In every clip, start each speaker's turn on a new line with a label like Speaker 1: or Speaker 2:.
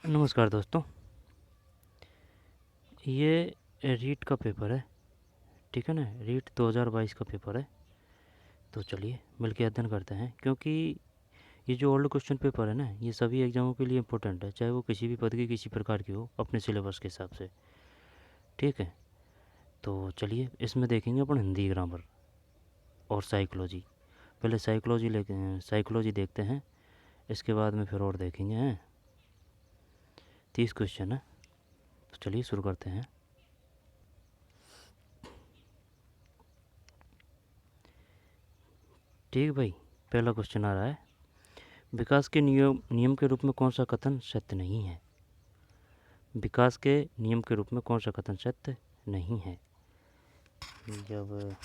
Speaker 1: नमस्कार दोस्तों। ये रीट का पेपर है, ठीक है ना। रीट 2022 का पेपर है। तो चलिए मिलके अध्ययन करते हैं, क्योंकि ये जो ओल्ड क्वेश्चन पेपर है ना, ये सभी एग्जामों के लिए इम्पोर्टेंट है, चाहे वो किसी भी पद की किसी प्रकार की हो, अपने सिलेबस के हिसाब से। ठीक है, तो चलिए इसमें देखेंगे अपन हिंदी ग्रामर और साइकोलॉजी। पहले साइकोलॉजी देखते हैं, इसके बाद में फिर और देखेंगे हैं। 30 क्वेश्चन है, तो चलिए शुरू करते हैं। ठीक भाई, पहला क्वेश्चन आ रहा है, विकास के नियम के रूप में कौन सा कथन सत्य नहीं है। विकास के नियम के रूप में कौन सा कथन सत्य नहीं है। जब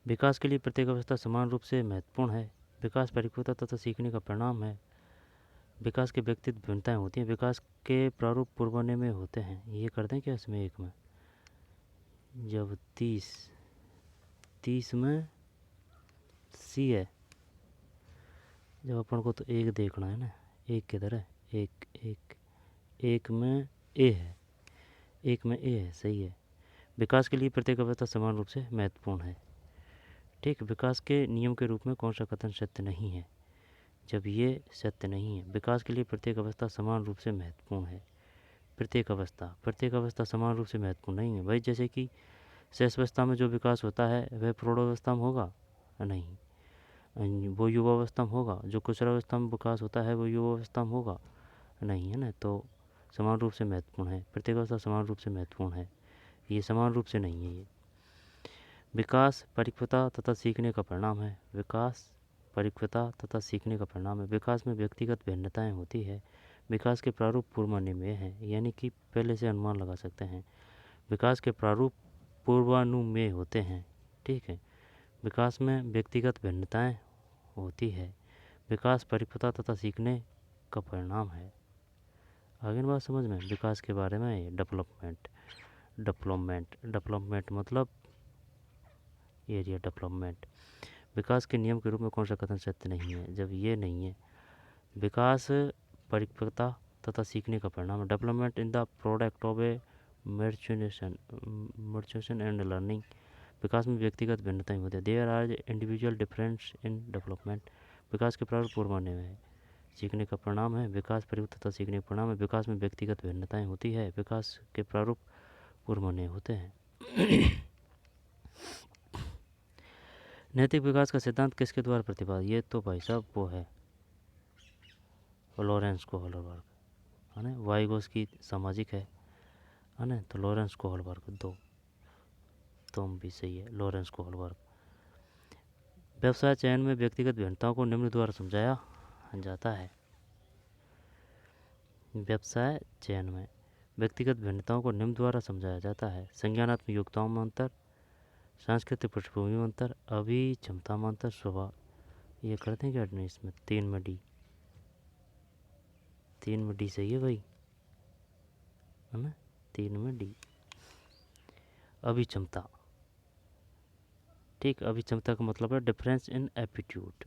Speaker 1: विकास के लिए प्रत्येक अवस्था समान रूप से महत्वपूर्ण है। विकास परिपक्वता तथा सीखने का परिणाम है। विकास के व्यक्तित्व भिन्नताएं होती हैं। विकास के प्रारूप पूर्वान्वय में होते हैं। ये करते हैं क्या इसमें एक में, जब 30 में सी है, जब अपन को तो एक देखना है ना, एक किधर है, एक एक एक में ए है, एक में ए है, सही है। विकास के लिए प्रत्येक अवस्था समान रूप से महत्वपूर्ण है। ठीक, विकास के नियम के रूप में कौन सा कथन सत्य नहीं है। जब ये सत्य नहीं है, विकास के लिए प्रत्येक अवस्था समान रूप से महत्वपूर्ण है। प्रत्येक अवस्था समान रूप से महत्वपूर्ण नहीं है भाई। जैसे कि शैशवावस्था में जो विकास होता है वह प्रौढ़ावस्था में होगा नहीं, वो युवावस्था में होगा। जो किशोरावस्था में विकास होता है वो युवावस्था में होगा नहीं, है ना। तो समान रूप से महत्वपूर्ण है, प्रत्येक अवस्था समान रूप से महत्वपूर्ण है, ये समान रूप से नहीं है। ये विकास परिपक्वता तथा सीखने का परिणाम है। विकास परिपक्वता तथा सीखने का परिणाम है। विकास में व्यक्तिगत भिन्नताएं होती है। विकास के प्रारूप पूर्वानुमेय हैं, यानी कि पहले से अनुमान लगा सकते हैं। विकास के प्रारूप पूर्वानुमेय होते हैं। ठीक है, विकास में व्यक्तिगत भिन्नताएं होती है। विकास परिपक्वता तथा सीखने का परिणाम है। आगे बात समझ में, विकास के बारे में डेवलपमेंट डेवलपमेंट मतलब एरिया डेवलपमेंट। विकास के नियम के रूप में कौन सा कथन सत्य नहीं है। जब ये नहीं है, विकास परिपक्वता तथा सीखने का परिणाम है। Development in the product of a maturation and learning. विकास में व्यक्तिगत भिन्नताएं होती है। There are individual difference in development. विकास के प्रारूप पूर्वान्वय में है। सीखने का परिणाम है। विकास परिपक्वता तथा सीखने का परिणाम है। विकास में व्यक्तिगत भिन्नताएं होती है। विकास के प्रारूप पूर्वान्वय होते हैं। नैतिक विकास का सिद्धांत किसके द्वारा प्रतिपादित। ये तो भाई साहब वो है लॉरेंस कोहलबर्ग, है ना। वाइगोस की सामाजिक है ना, तो लॉरेंस कोहलबर्ग दो तुम भी सही है, लॉरेंस कोहलबर्ग। व्यवसाय चयन में व्यक्तिगत भिन्नताओं को निम्न द्वारा समझाया जाता है। व्यवसाय चयन में व्यक्तिगत भिन्नताओं को निम्न द्वारा समझाया जाता है। संज्ञानात्मक योग्यताओं में अंतर, सांस्कृतिक पृष्ठभूमि में अंतर, अभिक्षमता में अंतर, स्वभाव। ये करते हैं क्या इसमें 3 में डी, 3 में डी सही है भाई, है ना, 3 में डी। अभिक्षमता, ठीक, अभिक्षमता का मतलब है डिफरेंस इन एप्टीट्यूड।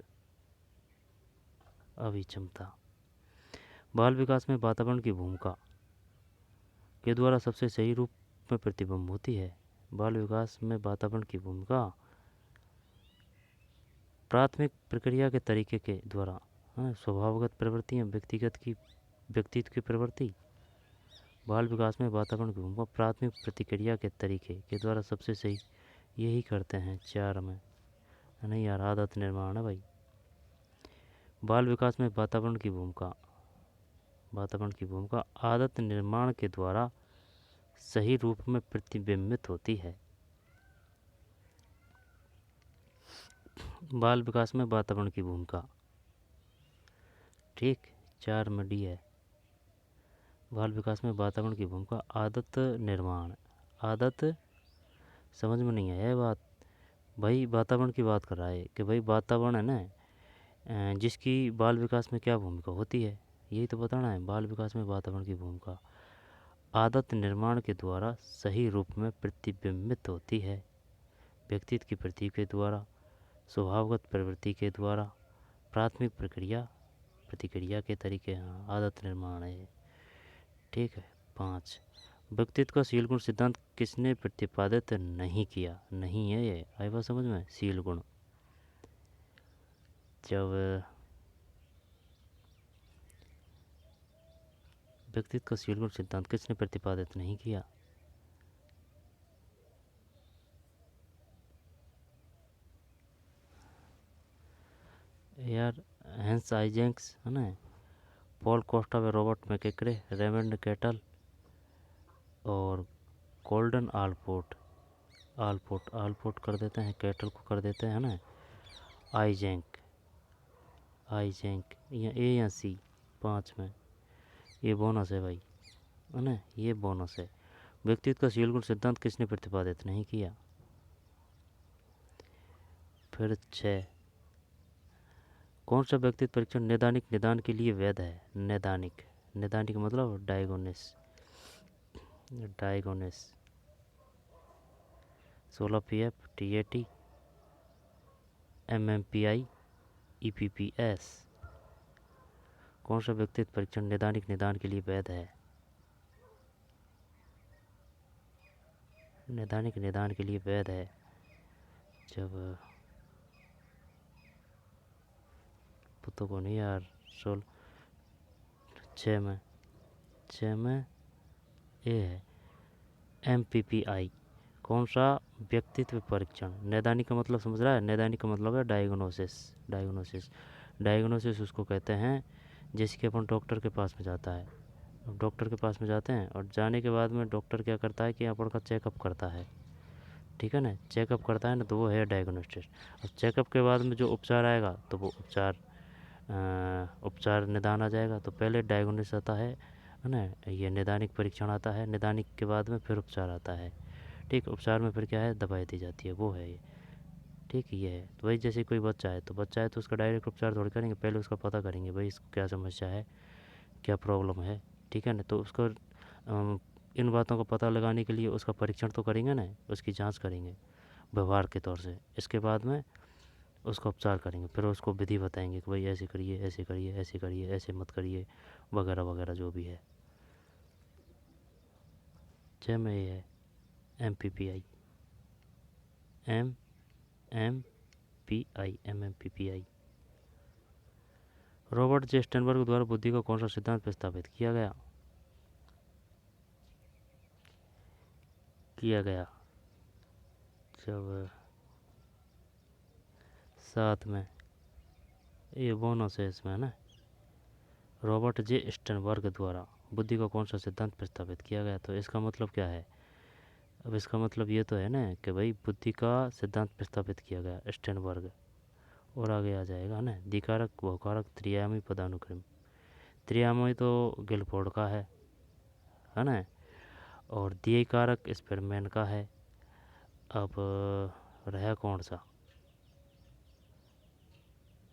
Speaker 1: अभिक्षमता। बाल विकास में वातावरण की भूमिका के द्वारा सबसे सही रूप में प्रतिबिंब होती है। बाल विकास में वातावरण की भूमिका प्राथमिक प्रक्रिया के तरीके के द्वारा, स्वभावगत प्रवृत्तियाँ, व्यक्तित्व की प्रवृत्ति। बाल विकास में वातावरण की भूमिका प्राथमिक प्रतिक्रिया के तरीके के द्वारा सबसे सही, यही करते हैं 4 में, नहीं यार, आदत निर्माण है भाई। बाल विकास में वातावरण की भूमिका आदत निर्माण के द्वारा सही रूप में प्रतिबिंबित होती है। बाल विकास में वातावरण की भूमिका, ठीक, 4 में डी है। बाल विकास में वातावरण की भूमिका आदत निर्माण। आदत समझ में नहीं आया बात भाई, वातावरण की बात कर रहा है कि भाई वातावरण है ना, जिसकी बाल विकास में क्या भूमिका होती है, यही तो बताना है। बाल विकास में वातावरण की भूमिका आदत निर्माण के द्वारा सही रूप में प्रतिबिंबित होती है। व्यक्तित्व की प्रतीक के द्वारा, स्वभावगत प्रवृत्ति के द्वारा, प्राथमिक प्रतिक्रिया के तरीके, हाँ आदत निर्माण है। ठीक है। 5, व्यक्तित्व का शील गुण सिद्धांत किसने प्रतिपादित नहीं किया? नहीं है ये, आई बात समझ में? शील गुण जब व्यक्तित्व का शील गुण सिद्धांत किसने प्रतिपादित नहीं किया? यार हैंस आइजेंक्स है ना, पॉल कोस्टा व रॉबर्ट मैकेक्रे, रेमंड केटल और गोल्डन आलपोर्ट। आलपोर्ट कर देते हैं, केटल को कर देते हैं ना, आइजेंक या ए या सी 5 में। ये बोनस है भाई, है ना, ये बोनस है। व्यक्तित्व का शील गुण सिद्धांत किसने प्रतिपादित नहीं किया? फिर 6, कौन सा व्यक्तित्व परीक्षण नैदानिक निदान के लिए वैध है? नैदानिक मतलब डायगोनिस 16 PF TAT MMPI EPPS। कौन सा व्यक्तित्व परीक्षण नैदानिक निदान के लिए वैध है? नैदानिक निदान के लिए वैध है जब पुतों को नहीं यार, 6 में ए है MPPI। कौन सा व्यक्तित्व परीक्षण? नैदानिक का मतलब समझ रहा है? नैदानिक का मतलब है डायग्नोसिस उसको कहते हैं जैसे कि अपन डॉक्टर के पास में जाता है, डॉक्टर के पास में जाते हैं और जाने के बाद में डॉक्टर क्या करता है कि अपन का चेकअप करता है, ठीक है ना, चेकअप करता है ना, तो वो है डायग्नोस्टिस। और चेकअप के बाद में जो उपचार आएगा तो वो उपचार निदान आ जाएगा। तो पहले डायग्नोसिस आता है ना, ये नैदानिक परीक्षण आता है, नैदानिक के बाद में फिर उपचार आता है। ठीक, उपचार में फिर क्या है, दवाई दी जाती है, वो है ये। ठीक, ये है। तो वही जैसे कोई बच्चा है तो उसका डायरेक्ट उपचार थोड़ी करेंगे, पहले उसका पता करेंगे भाई इसको क्या समस्या है, क्या प्रॉब्लम है, ठीक है ना। तो उसको इन बातों का पता लगाने के लिए उसका परीक्षण तो करेंगे ना, उसकी जांच करेंगे व्यवहार के तौर से। इसके बाद में उसका उपचार करेंगे, फिर उसको विधि बताएंगे कि भाई ऐसे करिए, ऐसे करिए, ऐसे करिए, ऐसे मत करिए, वगैरह वगैरह जो भी है। जय में ये है MPPI MMPI। रॉबर्ट जे स्टर्नबर्ग द्वारा बुद्धि का कौन सा सिद्धांत प्रस्तावित किया गया? जब 7 में, ये बोनस है इसमें ना, रॉबर्ट जे स्टर्नबर्ग द्वारा बुद्धि का कौन सा सिद्धांत प्रस्तावित किया गया। तो इसका मतलब क्या है? अब इसका मतलब ये तो है ना कि भाई बुद्धि का सिद्धांत प्रस्तावित किया गया स्टर्नबर्ग, और आगे आ जाएगा ना, द्विकारक बहुकारक त्रियामी पदानुक्रम। त्रियामी तो गिलफोर्ड का है ना, और द्विकारक स्पेरमैन का है। अब रहा कौन सा?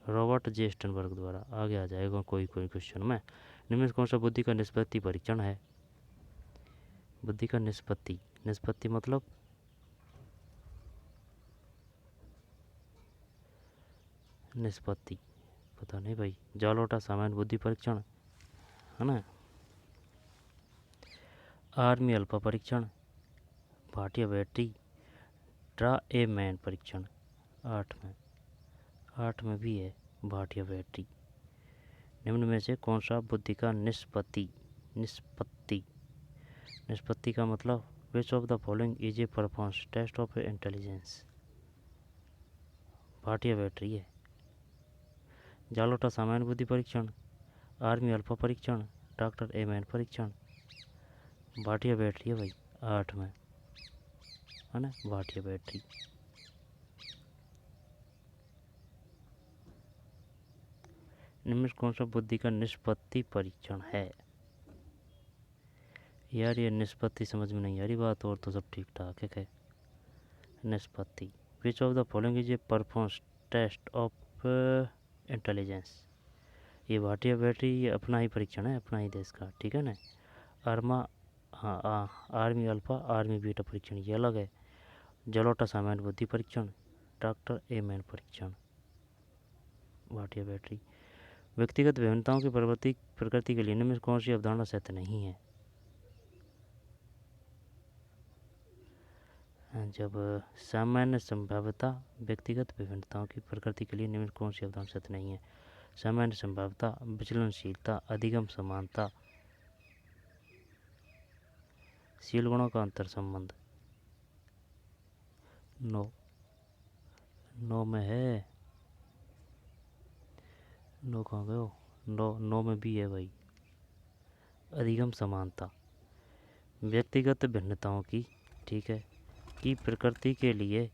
Speaker 1: रॉबर्ट जे स्टर्नबर्ग द्वारा। आगे आ जाएगा कोई क्वेश्चन में। निम्न में कौन सा बुद्धि का निष्पत्ति परीक्षण है? बुद्धि का निष्पत्ति मतलब निष्पत्ति पता नहीं भाई। जालोटा सामान्य बुद्धि परीक्षण है ना, आर्मी अल्फा परीक्षण, भाटिया बैटरी, ट्रा ए मैन परीक्षण। 8 में भी है भाटिया बैटरी। निम्न में से कौन सा बुद्धि का निष्पत्ति का मतलब which of the following is a performance test of intelligence? Bhatia battery है। जालोटा सामान्य बुद्धि परीक्षण, आर्मी अल्फा परीक्षण, डॉक्टर ए मैन परीक्षण, भाटिया बैटरी है भाई 8 में, है ना, भाटिया बैटरी। निम्न कौन सा बुद्धि का निष्पत्ति परीक्षण है? यार ये निष्पत्ति समझ में नहीं आ रही बात, और तो सब ठीक ठाक है। निष्पत्ति which of the following is a performance test of intelligence? ये भाटिया बैटरी ये अपना ही परीक्षण है, अपना ही देश का, ठीक है ना। आर्मी अल्फा आर्मी बीटा परीक्षण ये अलग है। जलोटा सामान्य बुद्धि परीक्षण, डॉक्टर ए मैन परीक्षण, भाटिया बैटरी। व्यक्तिगत विभिन्नताओं की प्रकृति के लिए निम्न में कौन सी अवधारणा सत्य नहीं है? जब सामान्य संभाव्यता व्यक्तिगत विभिन्नताओं की प्रकृति के लिए निम्न में कौन सी अवधारणा सत्य नहीं है? सामान्य संभाव्यता, विचलनशीलता, अधिगम समानता, शील गुणों का अंतर संबंध। नो में है, नो कहाँ गए हो? नो में भी है भाई। अधिगम समानता व्यक्तिगत भिन्नताओं की, ठीक है, की प्रकृति के लिए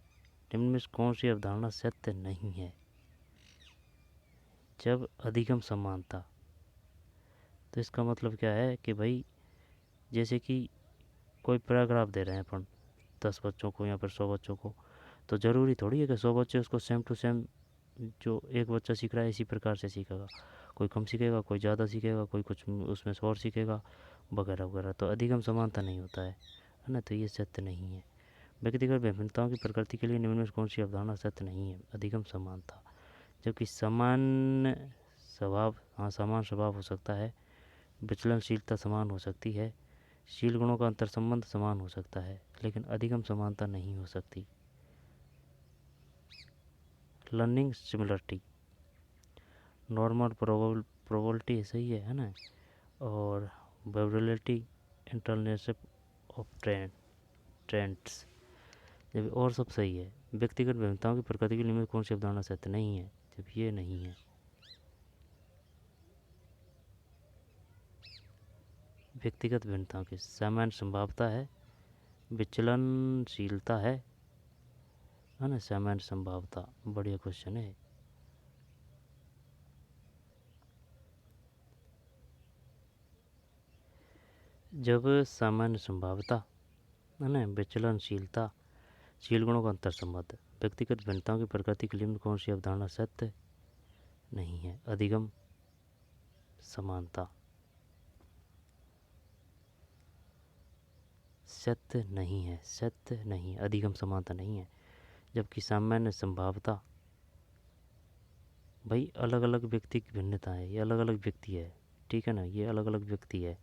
Speaker 1: निम्न में कौन सी अवधारणा सत्य नहीं है? जब अधिगम समानता, तो इसका मतलब क्या है कि भाई जैसे कि कोई पैराग्राफ दे रहे हैं अपन 10 बच्चों को या फिर 100 बच्चों को, तो ज़रूरी थोड़ी है कि 100 बच्चे उसको सेम टू सेम जो एक बच्चा सीख रहा है इसी प्रकार से सीखेगा। कोई कम सीखेगा, कोई ज़्यादा सीखेगा, कोई कुछ उसमें से और सीखेगा वगैरह वगैरह। तो अधिगम समानता नहीं होता है ना, तो ये सत्य नहीं है। व्यक्तिगत विभिन्नताओं की प्रकृति के लिए निम्न में कौन सी अवधारणा सत्य नहीं है? अधिगम समानता। जबकि समान स्वभाव, हाँ समान स्वभाव हो सकता है, विचलनशीलता समान हो सकती है, शील गुणों का अंतर संबंध समान हो सकता है, लेकिन अधिगम समानता नहीं हो सकती। लर्निंग सिमिलरिटी, नॉर्मल प्रोबेबिलिटी सही है ना, और वेरिएबिलिटी, इंटरनेशनल ऑफ ट्रेंड्स, जब और सब सही है। व्यक्तिगत विभिन्नताओं की प्रकृति के लिए कौन सी अवधारणा सत्य नहीं है? जब ये नहीं है। व्यक्तिगत भिन्नताओं की सामान्य संभाव्यता है, विचलनशीलता है ना, सामान्य संभाव्यता। बढ़िया क्वेश्चन है। जब सामान्य संभाव्यता है ना, विचलनशीलता, शील गुणों का अंतर संबंध, व्यक्तिगत भिन्नताओं की प्रकृति के लिए कौन सी अवधारणा सत्य नहीं है? अधिगम समानता सत्य नहीं है, सत्य नहीं, अधिगम समानता नहीं है। जबकि सामान्य संभाव्यता, भाई अलग अलग व्यक्ति की भिन्नता है, ये अलग अलग व्यक्ति है, ठीक है ना, ये अलग अलग व्यक्ति है,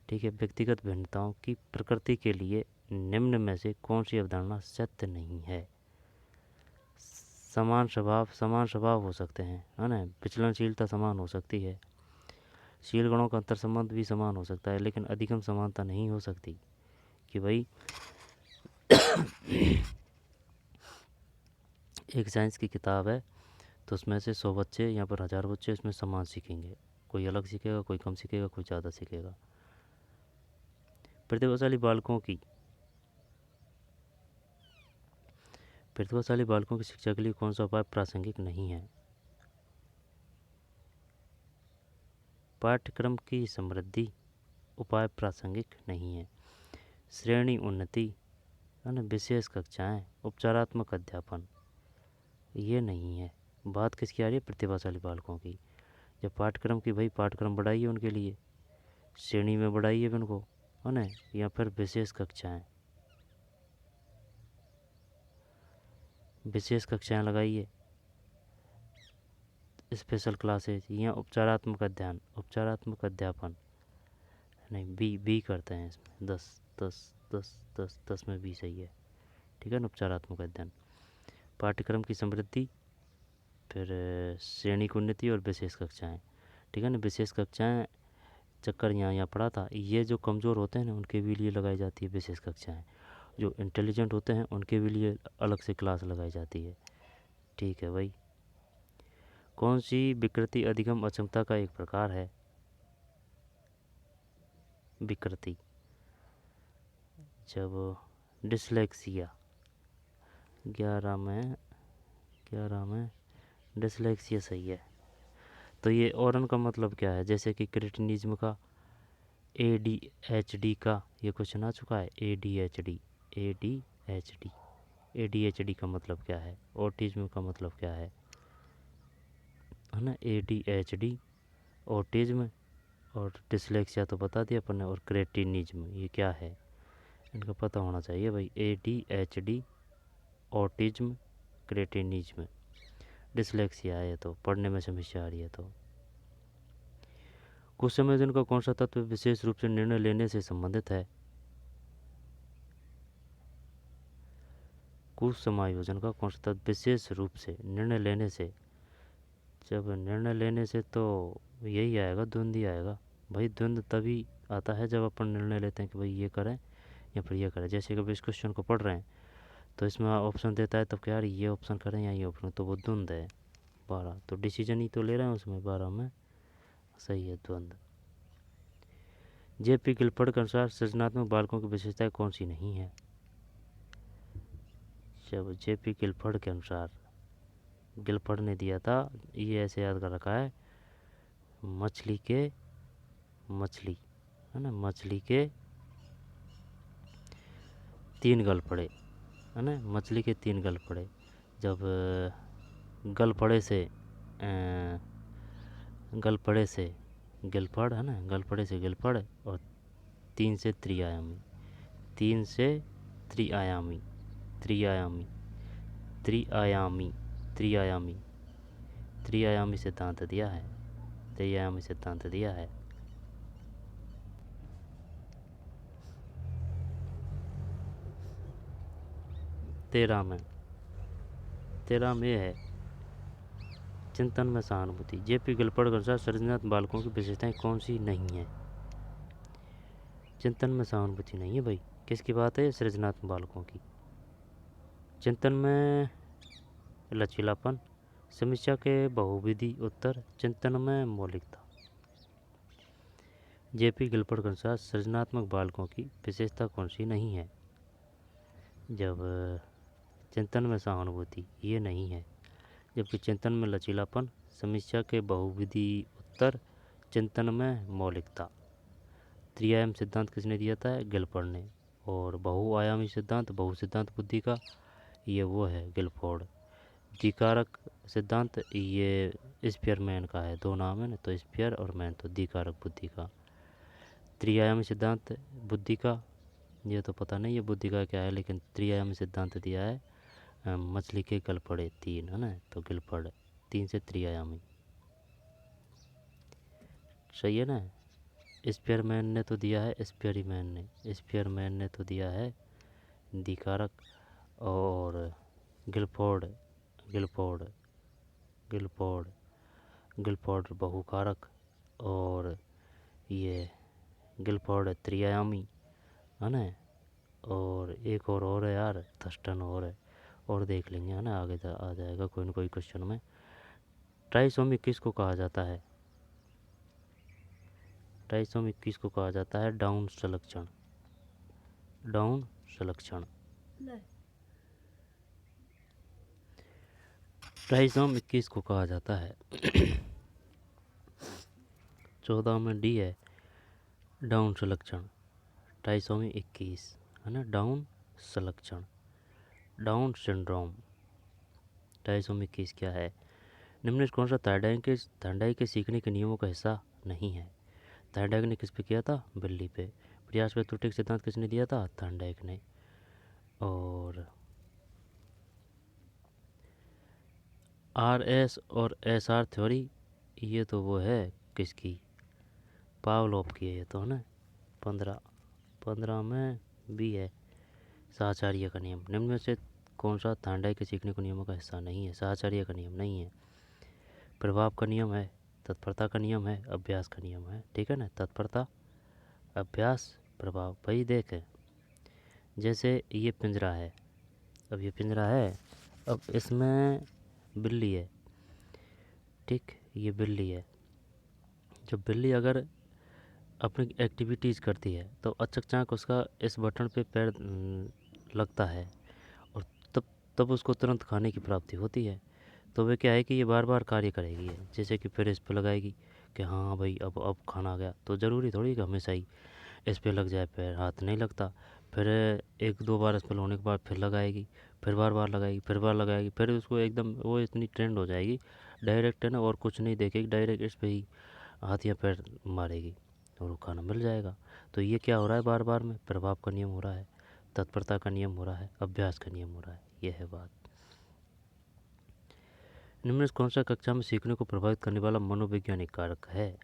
Speaker 1: ठीक है। व्यक्तिगत भिन्नताओं की प्रकृति के लिए निम्न में से कौन सी अवधारणा सत्य नहीं है? समान स्वभाव हो सकते हैं, है ना, विचलनशीलता समान हो सकती है, शील गुणों का अंतर संबंध भी समान हो सकता है, लेकिन अधिगम समानता नहीं हो सकती। कि भाई एक साइंस की किताब है, तो उसमें से 100 बच्चे या फिर 1000 बच्चे उसमें समान सीखेंगे, कोई अलग सीखेगा, कोई कम सीखेगा, कोई ज़्यादा सीखेगा। प्रतिभाशाली बालकों की शिक्षा के लिए कौन सा उपाय प्रासंगिक नहीं है? पाठ्यक्रम की समृद्धि उपाय प्रासंगिक नहीं है। श्रेणी उन्नति, है ना, विशेष कक्षाएं, उपचारात्मक अध्यापन, ये नहीं है। बात किसकी आ रही है? प्रतिभाशाली बालकों की। जब पाठ्यक्रम की, भाई पाठ्यक्रम बढ़ाइए उनके लिए, श्रेणी में बढ़ाइए उनको, है ना, या फिर विशेष कक्षाएं लगाइए, स्पेशल क्लासेज, या उपचारात्मक अध्यापन। नहीं, बी करते हैं इसमें, 10 10 10 10 10 में बी सही है, ठीक है ना। उपचारात्मक अध्ययन, पाठ्यक्रम की समृद्धि, फिर श्रेणी की उन्नति और विशेष कक्षाएं, ठीक है ना। विशेष कक्षाएं चक्कर यहाँ पड़ा था, ये जो कमज़ोर होते हैं ना उनके भी लिए लगाई जाती है विशेष कक्षाएं, जो इंटेलिजेंट होते हैं उनके भी लिए अलग से क्लास लगाई जाती है, ठीक है भाई। कौन सी विकृति अधिगम अक्षमता का एक प्रकार है? विकृति, जब डिसलेक्सिया, 11 में डिसलेक्सिया सही है। तो ये औरन का मतलब क्या है? जैसे कि क्रिटिनिज्म का, ADHD का, ये क्वेश्चन आ चुका है। ADHD का मतलब क्या है? ऑटिज्म का मतलब क्या है ना। ADHD, ऑटिज्म और डिसलेक्सिया तो बता दिया अपन ने, और क्रेटिनिज्म ये क्या है, इनका पता होना चाहिए भाई। ADHD, ऑटिज्म, क्रेटिनिज्म, डिसलेक्सिया है तो पढ़ने में समस्या आ रही है तो कुछ समायोजन का कौन सा तत्व विशेष रूप से निर्णय लेने से संबंधित है? कुछ समायोजन का कौन सा तत्व विशेष रूप से निर्णय लेने से, जब निर्णय लेने से तो यही आएगा, द्वंद्व ही आएगा भाई। द्वंद्व तभी आता है जब अपन निर्णय लेते हैं कि भाई ये करें या फिर ये करें। जैसे कभी इस क्वेश्चन को पढ़ रहे हैं तो इसमें ऑप्शन देता है तब क्या यार ये ऑप्शन करें या ये ऑप्शन, तो वो द्वंद्व है। 12 तो डिसीजन ही तो ले रहे हैं उसमें, 12 में सही है द्वंद्व। जेपी गिलफर्ड के अनुसार सृजनात्मक बालकों की विशेषताएं कौन सी नहीं है? जब जेपी गिलफर्ड के अनुसार, गिलफर्ड ने दिया था, ये ऐसे याद कर रखा है, मछली है ना, मछली के 3 गल पड़े, है ना, मछली के 3 गल पड़े। जब गल पड़े से गिलफर्ड, है ना, गल पड़े से गिलफर्ड, और 3 से त्रिआयामी, 3 से त्रिआयामी, त्रिआयामी त्रिआयामी त्रिआयामी त्रिआयामी सिद्धांत दिया है, त्रिआयामी सिद्धांत दिया है। तेरह में है चिंतन में सहानुभूति। जेपी गिलफर्ड के अनुसार सृजनात्मक बालकों की विशेषताएं कौन सी नहीं है? चिंतन में सहानुभूति नहीं है भाई। किसकी बात है? सृजनात्मक बालकों की। चिंतन में लचीलापन, समीक्षा के बहुविधि उत्तर, चिंतन में मौलिकता। जेपी गिलफर्ड के अनुसार सृजनात्मक बालकों की विशेषता कौन सी नहीं है? जब चिंतन में सहानुभूति ये नहीं है, जबकि चिंतन में लचीलापन, समीक्षा के बहुविधि उत्तर, चिंतन में मौलिकता। त्रिआयाम सिद्धांत किसने दिया था? गिलफर्ड ने। और बहुआयामी सिद्धांत, बहुसिद्धांत बुद्धि का, ये वो है गिलफोर्ड। द्विकारक सिद्धांत ये स्पीयरमैन का है, 2 नाम है ना, तो स्पीयर और मैन, तो द्विकारक बुद्धि का। त्रिआयामी सिद्धांत बुद्धि का ये तो पता नहीं ये बुद्धि का क्या है, लेकिन त्रिआयामी सिद्धांत दिया है मछली के गल पड़े 3, है ना, तो गिलफर्ड 3 से त्रिआयामी। सही है ना। स्पीयरमैन ने तो दिया है, स्पीयरमैन ने तो दिया है द्विकारक, और गिलफोर्ड बहुकारक, और ये गिलफोर्ड त्रिआयामी, है ना। और एक और है यार, थर्स्टन और है, और देख लेंगे, है ना, आगे आ जाएगा कोई ना कोई क्वेश्चन में। ट्राइसोमी किसको कहा जाता है? ट्राइसोमी किसको कहा जाता है? डाउन संलक्षण। ट्राइसोमी 21 को कहा जाता है 14 में डी है, डाउन संलक्षण। ट्राइसोमी 21, है ना, डाउन संलक्षण, डाउन सिंड्रोम। ट्राइसोमी 21 क्या है? निम्न कौन सा थायरॉइड के सीखने के नियमों का हिस्सा नहीं है? थायरॉइड ने किस पे किया था? बिल्ली पे। प्रयास पे त्रुटि सिद्धांत किसने दिया था? थायरॉइड ने। और RS और SR थ्योरी, ये तो वो है किसकी? पावलोव की है ये तो, है ना। 15 में भी है साहचर्य का नियम। निम्न में से कौन सा थायरॉइड के सीखने के नियमों का हिस्सा नहीं है? साहचर्य का नियम नहीं है, प्रभाव का नियम है, तत्परता का नियम है, अभ्यास का नियम है, ठीक है ना। तत्परता, अभ्यास, प्रभाव। भाई देखें, जैसे ये पिंजरा है, अब ये पिंजरा है, अब इसमें बिल्ली है, ठीक, ये बिल्ली है। जब बिल्ली अगर अपनी एक्टिविटीज़ करती है तो अचकचाक उसका इस बटन पे पैर लगता है, और तब उसको तुरंत खाने की प्राप्ति होती है। तो वे क्या है कि ये बार बार कार्य करेगी है, जैसे कि फिर इस पे लगाएगी कि हाँ भाई अब खाना आ गया, तो ज़रूरी थोड़ी कि हमेशा ही इस पे लग जाए पैर, हाथ नहीं लगता। फिर 1-2 बार इस पर होने के बाद फिर लगाएगी, फिर बार लगाएगी, फिर उसको एकदम वो इतनी ट्रेंड हो जाएगी डायरेक्ट, है ना, और कुछ नहीं देखेगी, डायरेक्ट इस पे ही हाथ या पैर मारेगी और वो खाना मिल जाएगा। तो ये क्या हो रहा है? बार बार में प्रभाव का नियम हो रहा है, तत्परता का नियम हो रहा है, अभ्यास का नियम हो रहा है, ये है बात। निम्न कौन सा कक्षा में सीखने को प्रभावित करने वाला मनोवैज्ञानिक कारक है?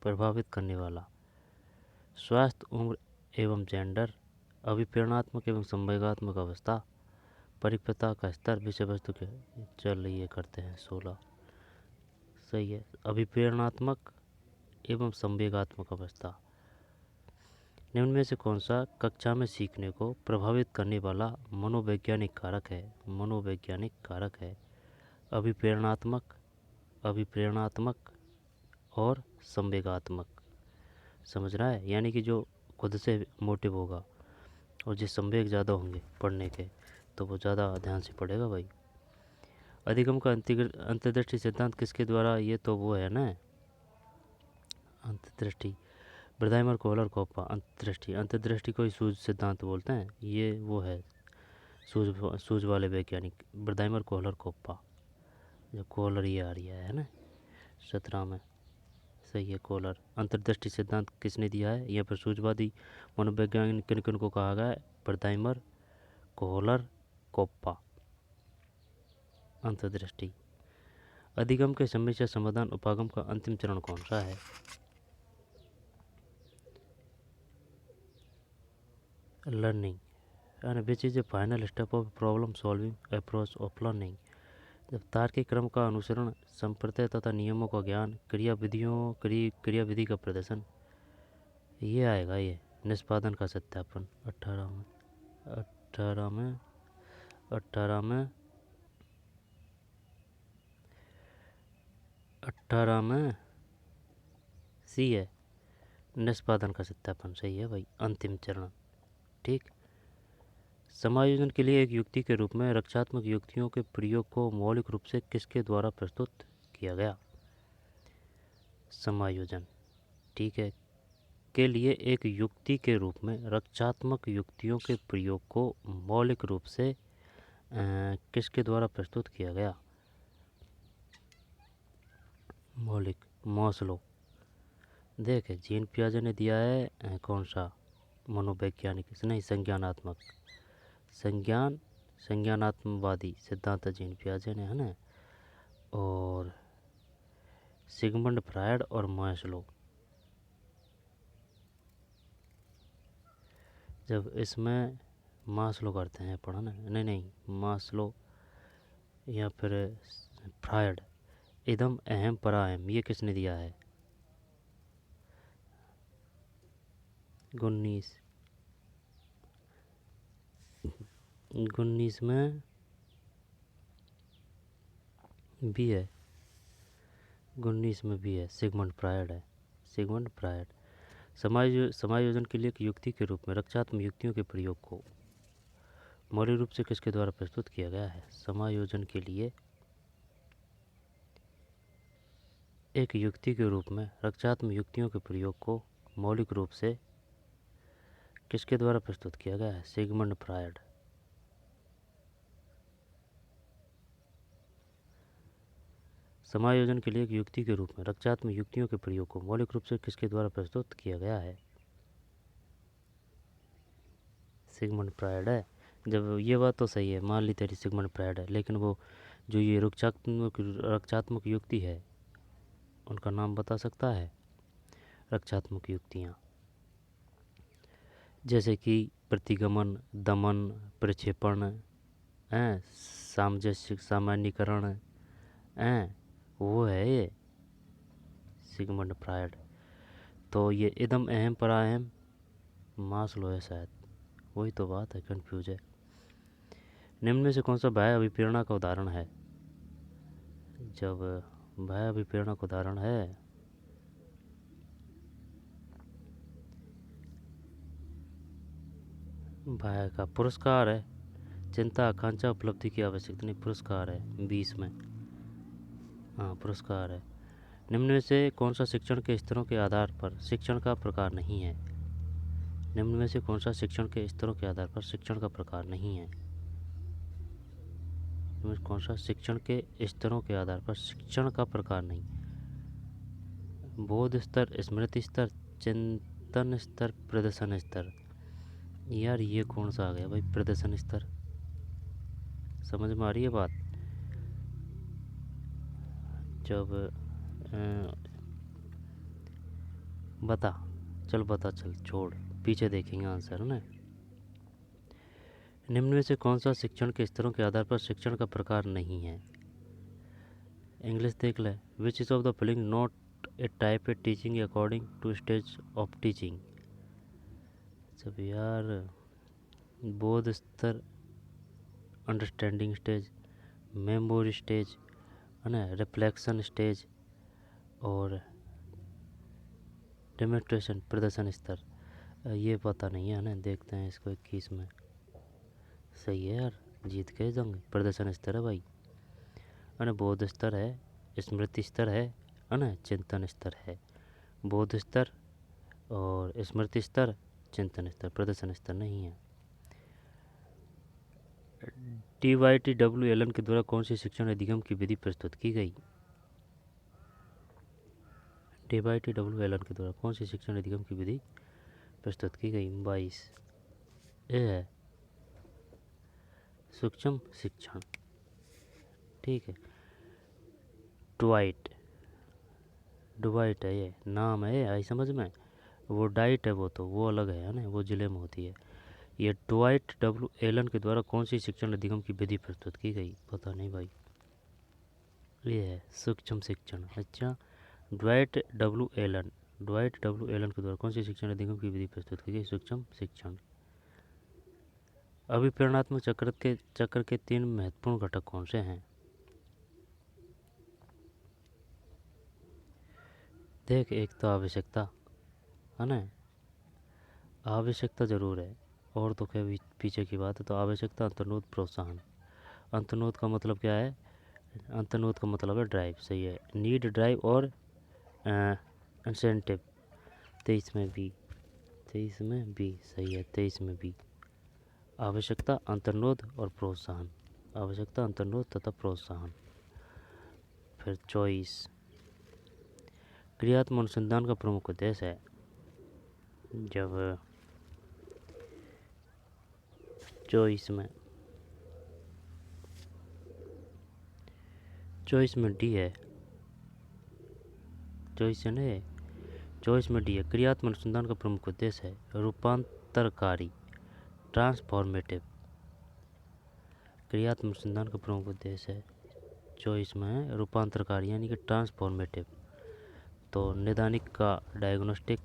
Speaker 1: प्रभावित करने वाला। स्वास्थ्य, उम्र एवं जेंडर, अभिप्रेरणात्मक एवं संवेगात्मक अवस्था, परिपक्वता का स्तर, विषय वस्तु के। चल ये करते हैं 16। सही है। अभिप्रेरणात्मक एवं संवेगात्मक अवस्था। निम्न में से कौन सा कक्षा में सीखने को प्रभावित करने वाला मनोवैज्ञानिक कारक है? मनोवैज्ञानिक कारक है अभिप्रेरणात्मक, अभिप्रेरणात्मक और संवेगात्मक। समझ रहा है? यानी कि जो खुद से मोटिव होगा और जिस संवेग ज़्यादा होंगे पढ़ने के, तो वो ज़्यादा ध्यान से पढ़ेगा भाई। अधिगम का अंतर्दृष्टि सिद्धांत किसके द्वारा? ये तो वो है ना, अंतर्दृष्टि, ब्रदाइमर, कोहलर, कोप्पा। अंतर्दृष्टि, अंतर्दृष्टि को ही सूझ सिद्धांत बोलते हैं। ये वो है सूझ वाले वैज्ञानिक, ब्रदाइमर, कोहलर, कोप्पा। जो कोहलर ये आ रही है ना 17 में। सही है, कोहलर। अंतर्दृष्टि सिद्धांत किसने दिया है? यहाँ पर सूझवादी मनोवैज्ञानिक किन किन को कहा गया है? ब्रदाइमर, कोहलर, कोप्पा। अंतर्दृष्टि। अधिगम के समस्या समाधान उपागम का अंतिम चरण कौन सा है? Learning, and which is A final step of problem solving approach of learning. जब तार्किक क्रम का अनुसरण, संप्रदाय तथा नियमों का ज्ञान, क्रियाविधि का प्रदर्शन, ये आएगा। ये निष्पादन का सत्यापन। 18 में 18 में 18 में 18 में सी है, निष्पादन का सत्यापन। सही है भाई, अंतिम चरण। ठीक। समायोजन के लिए एक युक्ति के रूप में रक्षात्मक युक्तियों के प्रयोग को मौलिक रूप से किसके द्वारा प्रस्तुत किया गया? समायोजन, ठीक है, के लिए एक युक्ति के रूप में रक्षात्मक युक्तियों के प्रयोग को मौलिक रूप से किसके द्वारा प्रस्तुत किया गया? मौलिक, मास्लो। देखे जीन पियाजे ने दिया है कौन सा मनोवैज्ञानिक, नहीं संज्ञानात्मक, संज्ञानात्मवादी सिद्धांत जीन पियाजे ने, है ना। और सिगमंड फ्रायड और मास्लो। जब इसमें मास्लो करते हैं पढ़ना, नहीं मास्लो या फिर फ्रायड। इदम अहम पराहम, ये किसने दिया है? 19 में भी है, 19 में भी है, सिगमंड फ्रायड है, सिगमंड फ्रायड। समायोजन के लिए एक युक्ति के रूप में रक्षात्मक युक्तियों के प्रयोग को मौलिक रूप से किसके द्वारा प्रस्तुत किया गया है? समायोजन के लिए एक युक्ति के रूप में रक्षात्मक युक्तियों के प्रयोग को मौलिक रूप से किसके द्वारा प्रस्तुत किया गया है? Sigmund Freud. समायोजन के लिए एक युक्ति के रूप में रक्षात्मक युक्तियों के प्रयोग को मौलिक रूप से किसके द्वारा प्रस्तुत किया गया है? सिगमंड फ्रायड है। जब ये बात तो सही है, मान ली तेरी सिगमंड फ्रायड है, लेकिन वो जो ये रक्षात्मक युक्ति है, उनका नाम बता सकता है? रक्षात्मक युक्तियाँ जैसे कि प्रतिगमन, दमन, प्रक्षेपण, सामंजस्य, सामान्यीकरण, वो है ये सिगमंड फ्रायड। तो ये इदम अहम पराहम मास्लो है शायद, वही तो बात है, कंफ्यूज है। निम्न में से कौन सा बाह्य अभिप्रेरणा का उदाहरण है? जब बाह्य अभिप्रेरणा का उदाहरण है बाह्य का पुरस्कार है, चिंता, आकांक्षा, उपलब्धि की आवश्यकता नहीं, पुरस्कार है 20 में। हाँ पुरस्कार है। निम्न में से कौन सा शिक्षण के स्तरों के आधार पर शिक्षण का प्रकार नहीं है? निम्न में से कौन सा शिक्षण के स्तरों के आधार पर शिक्षण का प्रकार नहीं है? कौन सा शिक्षण के स्तरों के आधार पर शिक्षण का प्रकार नहीं? बोध स्तर, स्मृति स्तर, चिंतन स्तर, प्रदर्शन स्तर। यार ये कौन सा आ गया भाई प्रदर्शन स्तर? समझ में आ रही है बात? जब बता, चल बता, चल छोड़, पीछे देखेंगे आंसर है ना। निम्न में से कौन सा शिक्षण के स्तरों के आधार पर शिक्षण का प्रकार नहीं है? इंग्लिश देख ले। Which is of the following not a type a teaching according to stage of teaching? सब यार, बोध स्तर, अंडरस्टैंडिंग स्टेज, मेमोरी स्टेज है ना, रिफ्लेक्शन स्टेज और डेमोन्स्ट्रेशन प्रदर्शन स्तर। ये पता नहीं है ना, देखते हैं इसको 21 में। सही है यार, जीत के जंग। प्रदर्शन स्तर है भाई, है ना, बोध स्तर है, स्मृति स्तर है ना, चिंतन स्तर है। बोध स्तर और स्मृति स्तर, चिंतन स्तर, प्रदर्शन स्तर नहीं है। TYT एलन के द्वारा कौन सी शिक्षण अधिगम की विधि प्रस्तुत की गई? TYT एलन के द्वारा कौन सी शिक्षण अधिगम की विधि प्रस्तुत की गई? 22 ए है सूक्ष्म शिक्षण। ठीक है। डुवाइट है, ये नाम है, आई समझ में। वो डाइट है, वो अलग है ना, वो जिले में होती है। ये एलन के द्वारा कौन सी शिक्षण अधिगम की विधि प्रस्तुत की गई? पता नहीं भाई। ये है सूक्ष्म शिक्षण। अच्छा, एलन के द्वारा कौन सी शिक्षण अधिगम की विधि प्रस्तुत की गई? सूक्ष्म शिक्षण। अभिप्रेरणात्मक चक्र के 3 महत्वपूर्ण घटक कौन से हैं? देख, एक तो आवश्यकता है ना, आवश्यकता जरूर है, और तो क्या पीछे की बात है। तो आवश्यकता, अंतर्नोद, प्रोत्साहन। अंतर्नोद का मतलब क्या है? अंतर्नोद का मतलब है ड्राइव। सही है, नीड, ड्राइव और इंसेंटिव। 23 में बी, सही है, 23 में बी। आवश्यकता, अंतर्नोद और प्रोत्साहन। आवश्यकता, अंतर्नोद तथा प्रोत्साहन। फिर चॉइस। क्रियात्मक अनुसंधान का प्रमुख उद्देश्य है। जब चॉइस में डी है, चॉइस में डी है। क्रियात्मक अनुसंधान का प्रमुख उद्देश्य है रूपांतरकारी, ट्रांसफॉर्मेटिव। क्रियात्मक अनुसंधान का प्रमुख उद्देश्य है, चॉइस में है, रूपांतरकारी यानी कि ट्रांसफॉर्मेटिव। तो निदानिक का डायग्नोस्टिक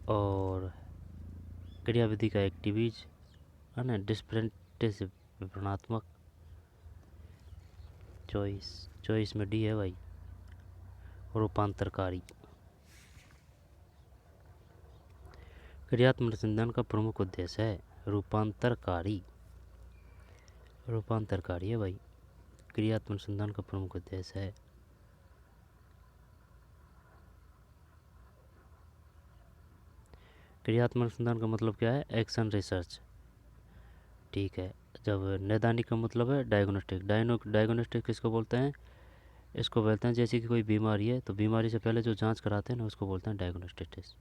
Speaker 1: और क्रियाविधि का एक्टिविज है ना, डिस्प्रेंटिव विवरणात्मक। चॉइस में डी है भाई, रूपांतरकारी। क्रियात्मक अनुसंधान का प्रमुख उद्देश्य है रूपांतरकारी है भाई। क्रियात्मक अनुसंधान का प्रमुख उद्देश्य है। क्रियात्मक अनुसंधान का मतलब क्या है? Action research. ठीक है। जब नैदानिक का मतलब है डायग्नोस्टिक। डायग्नोस्टिक किसको बोलते हैं? इसको बोलते हैं जैसे कि कोई बीमारी है तो बीमारी से पहले जो जांच कराते हैं ना, उसको बोलते हैं डायग्नोस्टिक टेस्ट।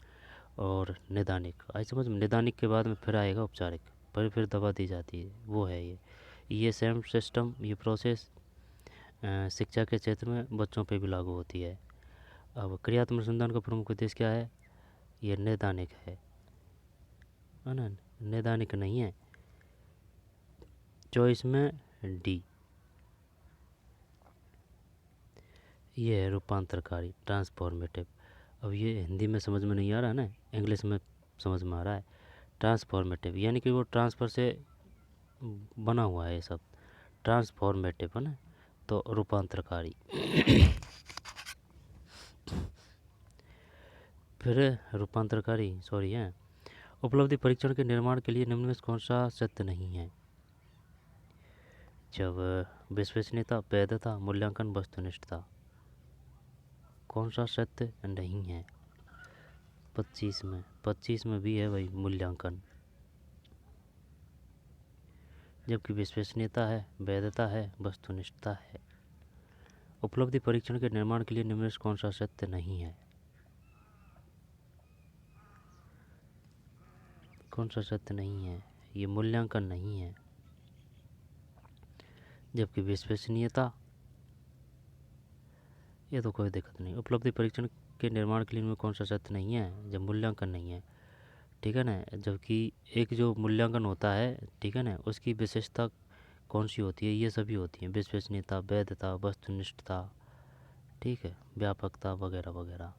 Speaker 1: और निदानिक, आई समझ में। निदानिक के बाद में फिर आएगा औपचारिक, फिर दवा दी जाती है, वो है ये सेम सिस्टम, ये प्रोसेस शिक्षा के क्षेत्र में बच्चों पे भी लागू होती है। अब क्रियात्मक अनुसंधान का प्रमुख उद्देश्य क्या है? ये नैदानिक है ना, नैदानिक नहीं है। चॉइस में डी, ये है रूपांतरकारी, ट्रांसफॉर्मेटिव। अब ये हिंदी में समझ में नहीं आ रहा है ना, इंग्लिश में समझ में आ रहा है। ट्रांसफॉर्मेटिव यानी कि वो ट्रांसफ़र से बना हुआ है ये सब, ट्रांसफॉर्मेटिव है ना, तो रूपांतरकारी। फिर रूपांतरकारी सॉरी है। उपलब्धि परीक्षण के निर्माण के लिए निम्न में कौन सा सत्य नहीं है? जब विश्वसनीयता, वैधता, मूल्यांकन, वस्तुनिष्ठता। कौन सा सत्य नहीं है? 25 में भी है भाई, मूल्यांकन। जबकि विश्वसनीयता है, वैधता है, वस्तुनिष्ठता है। उपलब्धि परीक्षण के निर्माण के लिए निम्न में कौन सा सत्य नहीं है? कौन सा सत्य नहीं है? ये मूल्यांकन नहीं है। जबकि विश्वसनीयता ये तो कोई दिक्कत नहीं। उपलब्धि परीक्षण के निर्माण के लिए इनमें कौन सा सत्य नहीं है, जब मूल्यांकन नहीं है, ठीक है ना। जबकि एक जो मूल्यांकन होता है, ठीक है ना, उसकी विशेषता कौन सी होती है, ये सभी होती हैं, विश्वसनीयता, वैधता, वस्तुनिष्ठता, ठीक है, व्यापकता वगैरह वगैरह।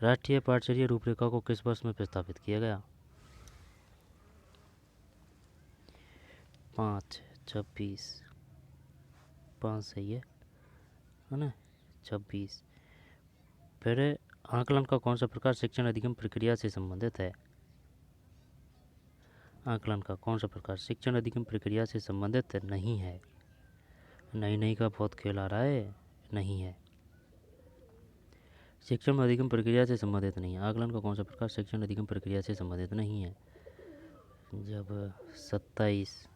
Speaker 1: राष्ट्रीय पाठचर्या रूपरेखा को किस वर्ष में प्रस्तावित किया गया? 5/26, 5 सही है ना, 26। फिर आकलन का कौन सा प्रकार शिक्षण अधिगम प्रक्रिया से संबंधित है? आकलन का कौन सा प्रकार शिक्षण अधिगम प्रक्रिया से संबंधित नहीं है? नहीं नहीं का बहुत खेल आ रहा है, नहीं है। शिक्षण अधिगम प्रक्रिया से संबंधित नहीं है। आकलन का कौन सा प्रकार शिक्षण अधिगम प्रक्रिया से संबंधित नहीं है? जब 27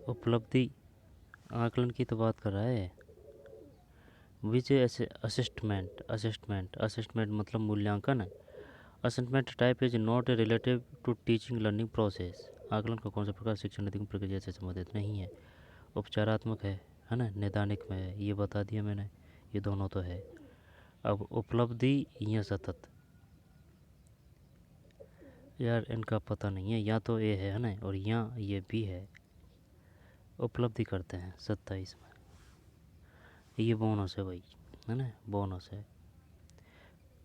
Speaker 1: उपलब्धि आकलन की तो बात कर रहा है। विच असिस्टमेंट, असिस्टमेंट मतलब मूल्यांकन है। Assessment type is not relative to teaching learning process. आकलन का कौन सा प्रकार शिक्षण अधिगम प्रक्रिया से संबंधित नहीं है? उपचारात्मक है ना, नैदानिक में है, ये बता दिया मैंने, ये दोनों तो है। अब उपलब्धि या सतत, यार इनका पता नहीं है, या तो ये है ना, और या ये भी है। उपलब्धि करते हैं 27 में, ये बोनस है भाई, है ना, बोनस है।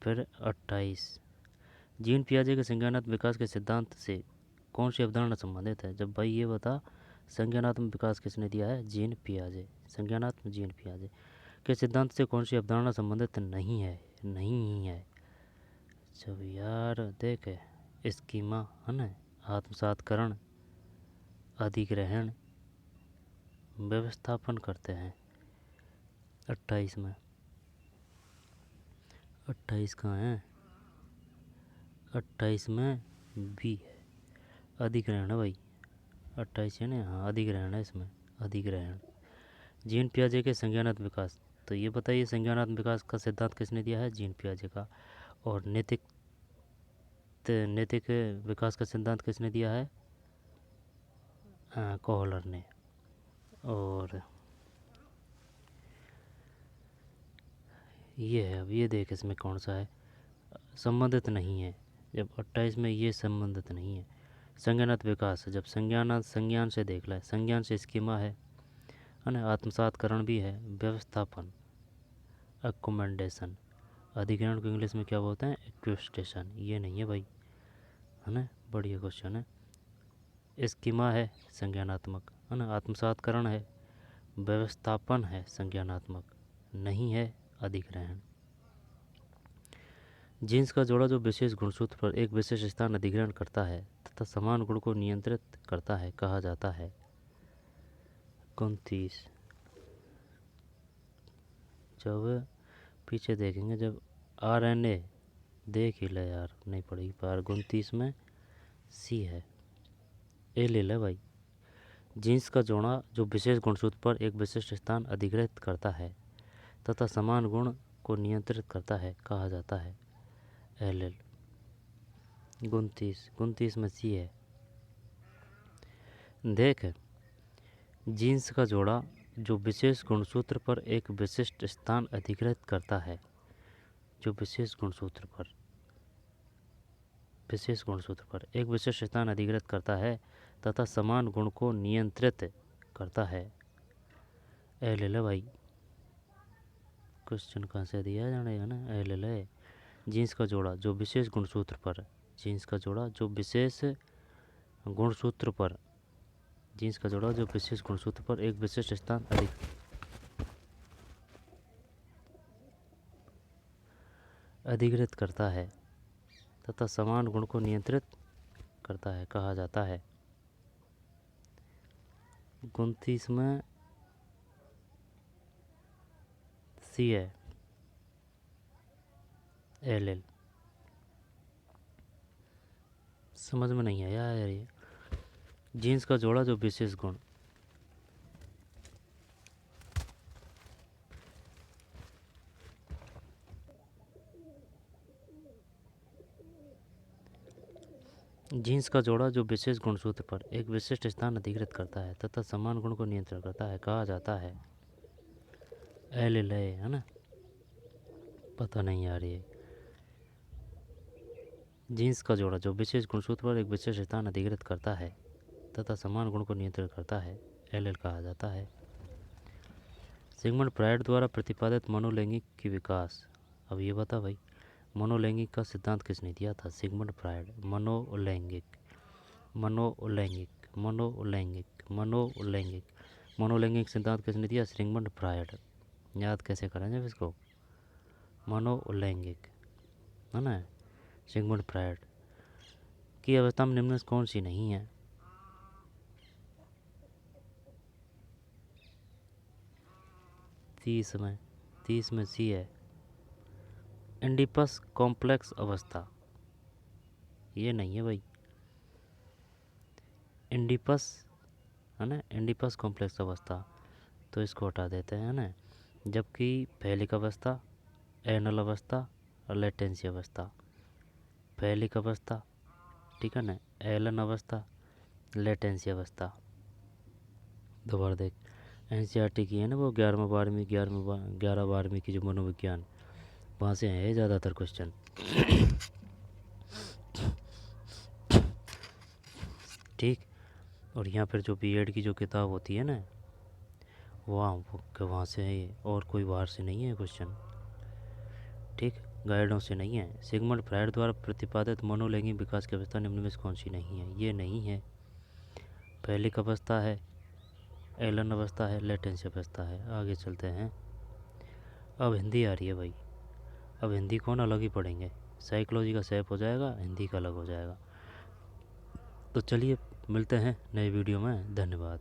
Speaker 1: फिर 28 जीन पियाजे के संज्ञानात्मक विकास के सिद्धांत से कौन सी अवधारणा संबंधित है? जब भाई ये बता, संज्ञानात्मक विकास किसने दिया है? जीन पियाजे। संज्ञानात्मक जीन पियाजे के सिद्धांत से कौन सी अवधारणा संबंधित नहीं है? नहीं है। जब यार देख, स्कीमा है ना, आत्मसातकरण, अधिग्रहण, व्यवस्थापन करते हैं 28 में। 28 कहाँ है? 28 में भी है, अधिग्रहण है भाई। 28 है ना, हाँ अधिग्रहण है इसमें, अधिग्रहण। जीन पियाजे के संज्ञानात्मक विकास, तो ये बताइए संज्ञानात्मक विकास का सिद्धांत किसने दिया है? जीन पियाजे का। और नैतिक विकास का सिद्धांत किसने दिया है? कोहलर ने। और ये है, अब ये देख इसमें कौन सा है, संबंधित नहीं है। जब 28 में ये संबंधित नहीं है। संज्ञानात्मक विकास, जब संज्ञान से देख ले, संज्ञान से स्कीमा है ना, आत्मसातकरण भी है, व्यवस्थापन, अकोमेंडेशन, अधिग्रहण को इंग्लिश में क्या बोलते हैं? एक्विस्टेशन। ये नहीं है भाई, है ना, बढ़िया क्वेश्चन है। स्कीमा है संज्ञानात्मक, है ना, आत्मसातकरण है, व्यवस्थापन है संज्ञानात्मक, नहीं है अधिग्रहण। जीन्स का जोड़ा जो विशेष गुणसूत्र पर एक विशेष स्थान अधिग्रहण करता है तथा समान गुण को नियंत्रित करता है, कहा जाता है? 29 जब पीछे देखेंगे, जब RNA देख ही ले यार, नहीं पड़ेगी पार। 29 में सी है, ए ले ले भाई। जीन्स का जोड़ा जो विशेष गुणसूत्र पर एक विशिष्ट स्थान अधिग्रहित करता है तथा समान गुण को नियंत्रित करता है, कहा जाता है? एल। 29 में सी है। देख, जीन्स का जोड़ा जो विशेष गुणसूत्र पर एक विशिष्ट स्थान अधिग्रहित करता है, जो विशेष गुणसूत्र पर एक विशिष्ट स्थान अधिग्रहित करता है तथा समान गुण को नियंत्रित करता है। एल ले भाई, क्वेश्चन कहाँ से दिया जानेगा ना, एल ले। जीन्स का जोड़ा जो विशेष गुणसूत्र पर, जीन्स का जोड़ा जो विशेष गुणसूत्र पर, जीन्स का जोड़ा जो विशेष गुणसूत्र पर एक विशिष्ट स्थान अधिग्रहित करता है तथा समान गुण को नियंत्रित करता है, कहा जाता है? 29 में सी है, एल। समझ में नहीं आया यार ये। जीन्स का जोड़ा जो विशेष गुण, जीन्स का जोड़ा जो विशेष गुणसूत्र पर एक विशिष्ट स्थान अधिग्रहित करता है तथा समान गुण को नियंत्रित करता है, कहा जाता है? एल ले, है ना। पता नहीं यार ये। जीन्स का जोड़ा जो विशेष गुणसूत्र पर एक विशेष स्थान अधिकृत करता है तथा समान गुण को नियंत्रित करता है, एल कहा जाता है। सिगमंड फ्रायड द्वारा प्रतिपादित मनोलैंगिक की विकास। अब ये बता भाई, मनोलैंगिक का सिद्धांत किसने दिया था? Sigmund Freud. मनोलैंगिक, मनोलैंगिक, मनोलैंगिक, मनोलैंगिक, मनोलैंगिक सिद्धांत किसने दिया? Sigmund Freud. याद कैसे करें जब इसको? मनोलैंगिक है ना, सिगमंड फ्रायड। की अवस्था में निम्न में कौन सी नहीं है? तीस में सी है, एंडिपस कॉम्प्लेक्स अवस्था। ये नहीं है भाई, एंडिपस है ना, एंडिपस कॉम्प्लेक्स अवस्था, तो इसको हटा देते हैं ना। जबकि फैलिक अवस्था, एनल अवस्था और लेटेंसी अवस्था। फैलिक अवस्था, ठीक है ना, एलन अवस्था, लेटेंसी अवस्था। दोबारा देख, एनसीईआरटी की है ना वो 11वीं की जो मनोविज्ञान, वहाँ से है ज़्यादातर क्वेश्चन। ठीक। और यहाँ पर जो बीएड की जो किताब होती है ना, वहाँ से है ये, और कोई बाहर से नहीं है क्वेश्चन। ठीक, गाइडों से नहीं है। सिगमंड फ्रायड द्वारा प्रतिपादित मनोलैंगिक विकास की अवस्था निम्न में से कौन सी नहीं है? ये नहीं है। फैलिक अवस्था है, एलन अवस्था है, लेटेंसी अवस्था है। आगे चलते हैं। अब हिंदी आ रही है भाई, अब हिंदी कौन अलग ही पढ़ेंगे, साइकोलॉजी का सैप हो जाएगा, हिंदी का अलग हो जाएगा। तो चलिए मिलते हैं नए वीडियो में। धन्यवाद।